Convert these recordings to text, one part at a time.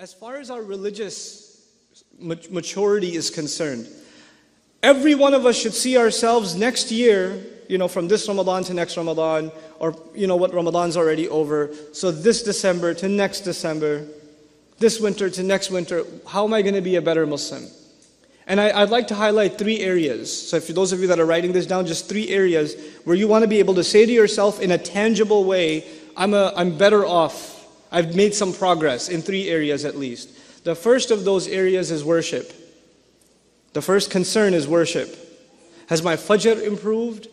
As far as our religious maturity is concerned, every one of us should see ourselves next year, from this Ramadan to next Ramadan, or what Ramadan's already over. So this December to next December, this winter to next winter, how am I going to be a better Muslim? And I'd like to highlight 3 areas. So for those of you that are writing this down, just 3 areas where you want to be able to say to yourself in a tangible way, I'm better off. I've made some progress in 3 areas at least. The first of those areas is worship. The first concern is worship. Has my Fajr improved?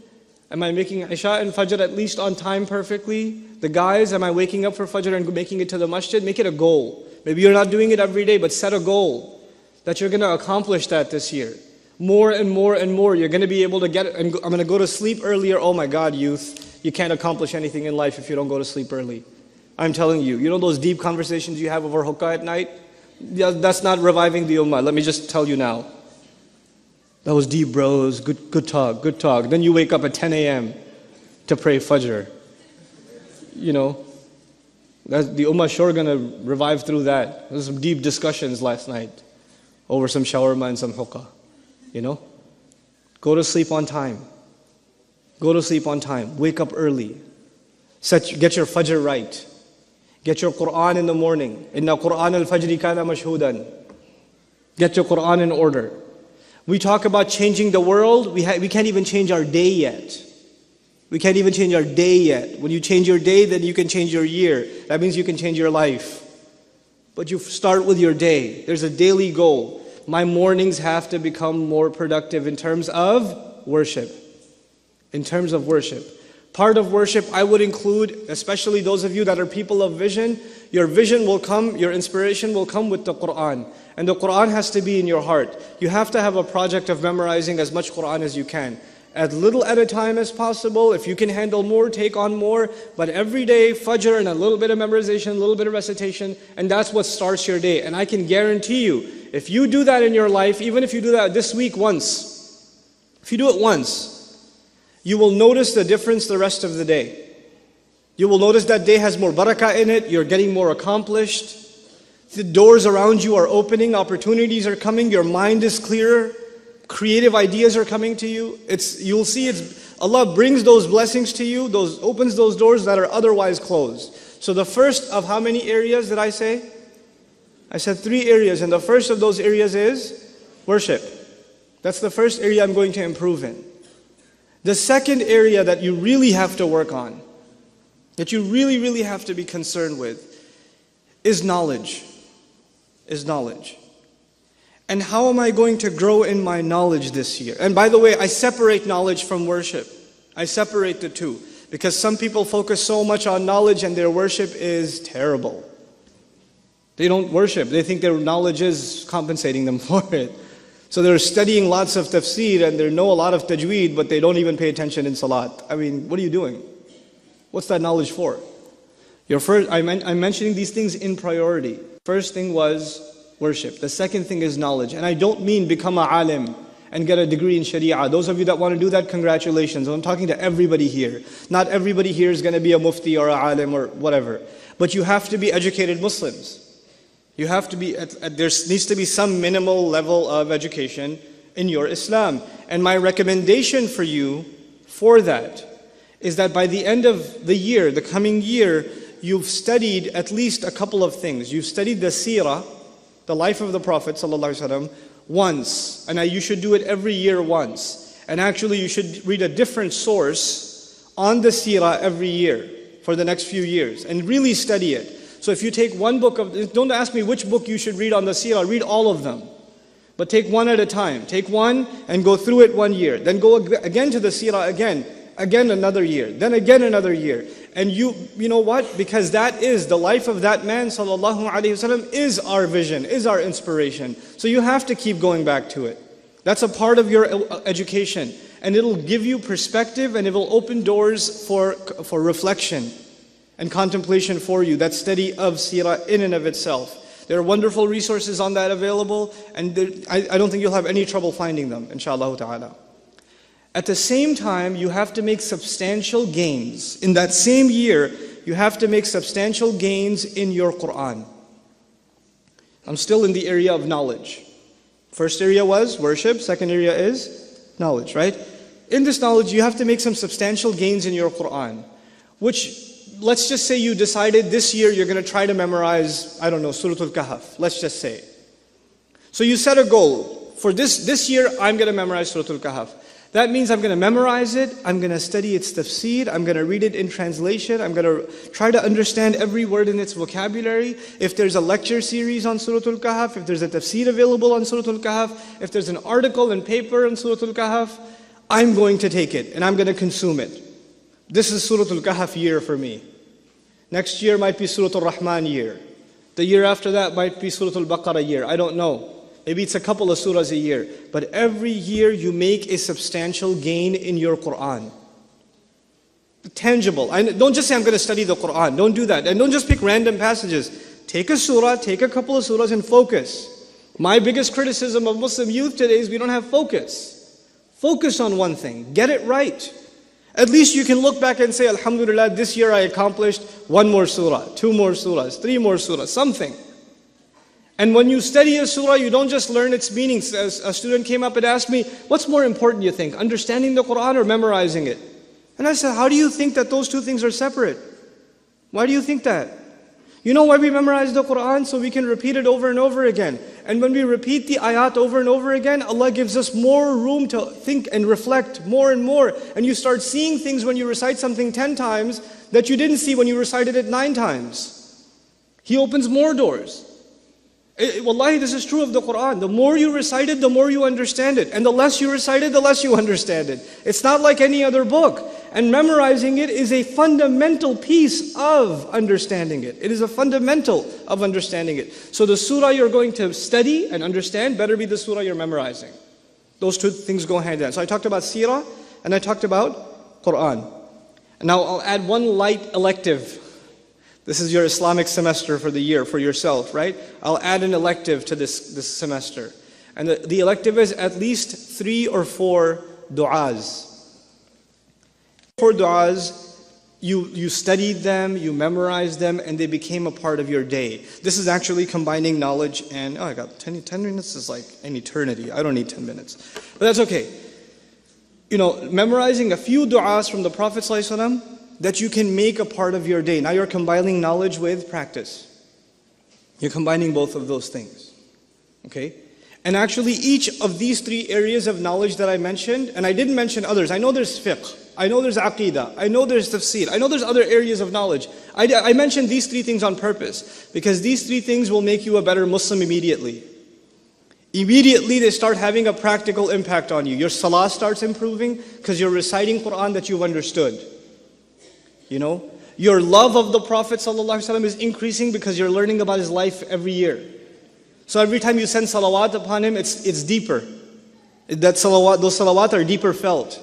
Am I making Isha and Fajr at least on time perfectly? The guys, am I waking up for Fajr and making it to the masjid? Make it a goal. Maybe you're not doing it every day, but set a goal that you're going to accomplish that this year. More and more and more. You're going to be able to get it. I'm going to go to sleep earlier. Oh my God, youth. You can't accomplish anything in life if you don't go to sleep early. I'm telling you. You know those deep conversations you have over hookah at night? Yeah, that's not reviving the ummah. Let me just tell you now. That was deep, bros. Good talk, good talk. Then you wake up at 10 a.m. to pray Fajr. That's the ummah sure gonna revive through that. There was some deep discussions last night over some shawarma and some hookah. Go to sleep on time. Go to sleep on time. Wake up early. Get your Fajr right. Get your Quran in the morning. Inna Quran al-Fajri kana mashhudan. Get your Quran in order. We talk about changing the world. We can't even change our day yet. We can't even change our day yet. When you change your day, then you can change your year. That means you can change your life. But you start with your day. There's a daily goal. My mornings have to become more productive in terms of worship. In terms of worship. Part of worship I would include, especially those of you that are people of vision, your vision will come, your inspiration will come with the Quran. And the Quran has to be in your heart. You have to have a project of memorizing as much Quran as you can. As little at a time as possible. If you can handle more, take on more. But every day, Fajr and a little bit of memorization, a little bit of recitation, and that's what starts your day. And I can guarantee you, if you do that in your life, even if you do that this week once, if you do it once, you will notice the difference the rest of the day. You will notice that day has more barakah in it, you're getting more accomplished. The doors around you are opening, opportunities are coming, your mind is clearer, creative ideas are coming to you. You'll see Allah brings those blessings to you, opens those doors that are otherwise closed. So the first of how many areas did I say? I said 3 areas, and the first of those areas is worship. That's the first area I'm going to improve in. The second area that you really have to work on, that you really, really have to be concerned with, is knowledge. And how am I going to grow in my knowledge this year? And by the way, I separate knowledge from worship. I separate the two. Because some people focus so much on knowledge and their worship is terrible. They don't worship. They think their knowledge is compensating them for it. So they're studying lots of tafsir and they know a lot of tajweed, but they don't even pay attention in salat. I mean, what are you doing? What's that knowledge for? I'm mentioning these things in priority. First thing was worship. The second thing is knowledge. And I don't mean become a alim and get a degree in sharia. Those of you that want to do that, congratulations. I'm talking to everybody here. Not everybody here is going to be a mufti or a alim or whatever. But you have to be educated Muslims. You have to be, there needs to be some minimal level of education in your Islam. And my recommendation for you for that is that by the end of the year, the coming year, you've studied at least a couple of things. You've studied the seerah, the life of the Prophet ﷺ, once. And you should do it every year once. And actually you should read a different source on the seerah every year for the next few years. And really study it. So if you take one book don't ask me which book you should read on the seerah, read all of them. But take one at a time. Take one and go through it 1 year. Then go again to the seerah again another year. Then again another year. And you know what? Because that is the life of that man, sallallahu alaihi wasallam, is our vision, is our inspiration. So you have to keep going back to it. That's a part of your education. And it'll give you perspective and it will open doors for reflection and contemplation for you. That study of seerah in and of itself. There are wonderful resources on that available, and I don't think you'll have any trouble finding them, inshallah ta'ala. At the same time, you have to make substantial gains. In that same year, you have to make substantial gains in your Quran. I'm still in the area of knowledge. First area was worship, second area is knowledge, right? In this knowledge, you have to make some substantial gains in your Quran, which, let's just say you decided this year you're going to try to memorize, I don't know, Surah Al-Kahf, let's just say. So you set a goal. For this year, I'm going to memorize Surah Al-Kahf. That means I'm going to memorize it, I'm going to study its tafsir, I'm going to read it in translation, I'm going to try to understand every word in its vocabulary. If there's a lecture series on Surah Al-Kahf, if there's a tafsir available on Surah Al-Kahf, if there's an article and paper on Surah Al-Kahf, I'm going to take it and I'm going to consume it. This is Surah Al-Kahf year for me. Next year might be Surah Al-Rahman year. The year after that might be Surah Al-Baqarah year. I don't know. Maybe it's a couple of surahs a year. But every year you make a substantial gain in your Quran. Tangible. Don't just say, I'm going to study the Quran. Don't do that. And don't just pick random passages. Take a surah, take a couple of surahs and focus. My biggest criticism of Muslim youth today is we don't have focus. Focus on one thing. Get it right. At least you can look back and say, Alhamdulillah, this year I accomplished one more surah, two more surahs, three more surahs, something. And when you study a surah, you don't just learn its meanings. As a student came up and asked me, what's more important, you think? Understanding the Quran or memorizing it? And I said, how do you think that those two things are separate? Why do you think that? You know why we memorize the Quran? So we can repeat it over and over again. And when we repeat the ayat over and over again, Allah gives us more room to think and reflect more and more. And you start seeing things when you recite something 10 times that you didn't see when you recited it 9 times. He opens more doors. Wallahi, this is true of the Quran. The more you recite it, the more you understand it. And the less you recite it, the less you understand it. It's not like any other book. And memorizing it is a fundamental piece of understanding it. It is a fundamental of understanding it. So the surah you're going to study and understand better be the surah you're memorizing. Those two things go hand in hand. So I talked about seerah and I talked about Quran. And now I'll add one light elective. This is your Islamic semester for the year, for yourself, right? I'll add an elective to this semester. And the elective is at least 3 or 4 du'as. 4 du'as, you studied them, you memorized them, and they became a part of your day. This is actually combining knowledge and, I got 10 minutes is like an eternity. I don't need 10 minutes. But that's okay. Memorizing a few du'as from the Prophet ﷺ that you can make a part of your day. Now you're combining knowledge with practice. You're combining both of those things. Okay? And actually each of these 3 areas of knowledge that I mentioned, and I didn't mention others. I know there's fiqh. I know there's aqidah. I know there's tafsir. I know there's other areas of knowledge. I mentioned these 3 things on purpose because these 3 things will make you a better Muslim immediately. Immediately they start having a practical impact on you. Your salah starts improving because you're reciting Quran that you've understood. Your love of the Prophet ﷺ is increasing because you're learning about his life every year. So every time you send salawat upon him, it's deeper. Those salawat are deeper felt.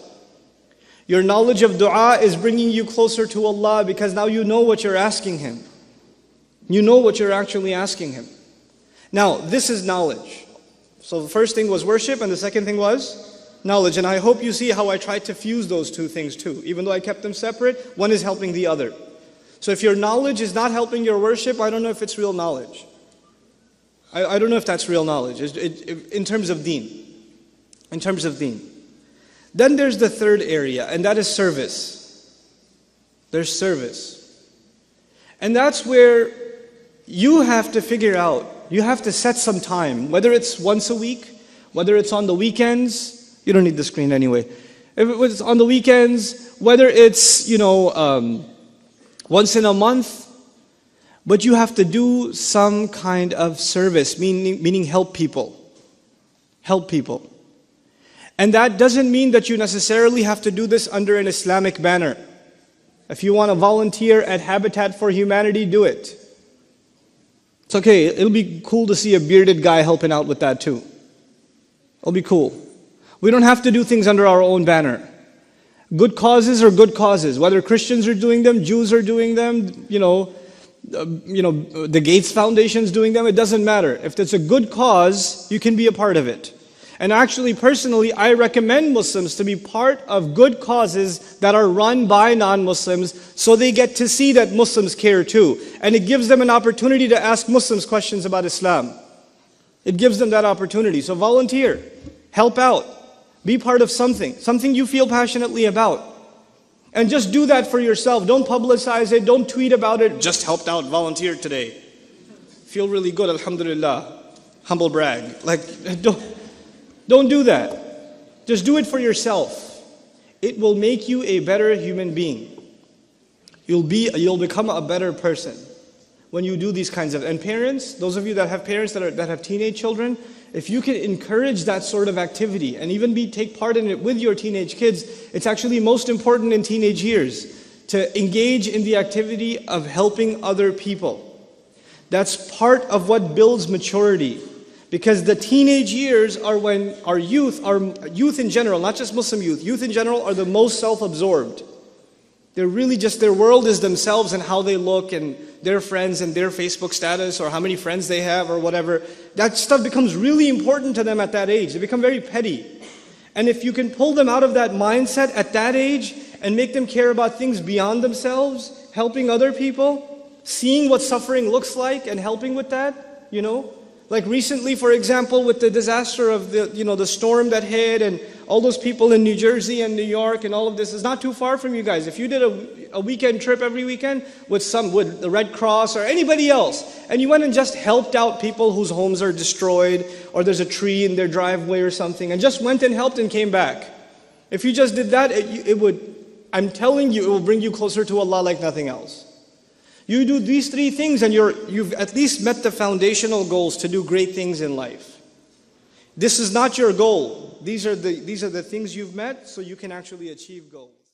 Your knowledge of dua is bringing you closer to Allah because now you know what you're asking Him. You know what you're actually asking Him. Now, this is knowledge. So the first thing was worship and the second thing was knowledge. And I hope you see how I tried to fuse those 2 things too. Even though I kept them separate, one is helping the other. So if your knowledge is not helping your worship, I don't know if it's real knowledge. I don't know if that's real knowledge in terms of deen. In terms of deen. Then there's the third area, and that is service. There's service. And that's where you have to figure out, you have to set some time, whether it's once a week, whether it's on the weekends. You don't need the screen anyway. If it's on the weekends, whether it's, once in a month, but you have to do some kind of service, meaning help people. Help people. And that doesn't mean that you necessarily have to do this under an Islamic banner. If you want to volunteer at Habitat for Humanity, do it. It's okay, it'll be cool to see a bearded guy helping out with that too. It'll be cool. We don't have to do things under our own banner. Good causes are good causes. Whether Christians are doing them, Jews are doing them, the Gates Foundation's doing them, it doesn't matter. If it's a good cause, you can be a part of it. And actually, personally, I recommend Muslims to be part of good causes that are run by non-Muslims so they get to see that Muslims care too. And it gives them an opportunity to ask Muslims questions about Islam. It gives them that opportunity. So volunteer, help out, be part of something you feel passionately about. And just do that for yourself. Don't publicize it, don't tweet about it. Just helped out, volunteered today. Feel really good, alhamdulillah. Humble brag. Like, don't do that. Just do it for yourself. It will make you a better human being. You'll become a better person when you do these kinds of. And parents, those of you that have parents that have teenage children, if you can encourage that sort of activity and even take part in it with your teenage kids, it's actually most important in teenage years to engage in the activity of helping other people. That's part of what builds maturity. Because the teenage years are when our youth in general, not just Muslim youth in general are the most self-absorbed. They're really just, their world is themselves and how they look and their friends and their Facebook status or how many friends they have or whatever. That stuff becomes really important to them at that age. They become very petty. And if you can pull them out of that mindset at that age and make them care about things beyond themselves, helping other people, seeing what suffering looks like and helping with that, Like recently, for example, with the disaster of the storm that hit and all those people in New Jersey and New York and all of this is not too far from you guys. If you did a weekend trip every weekend with the Red Cross or anybody else, and you went and just helped out people whose homes are destroyed or there's a tree in their driveway or something, and just went and helped and came back. If you just did that, I'm telling you, it will bring you closer to Allah like nothing else. You do these three things and you've at least met the foundational goals to do great things in life. This is not your goal. These are the things you've met so you can actually achieve goals.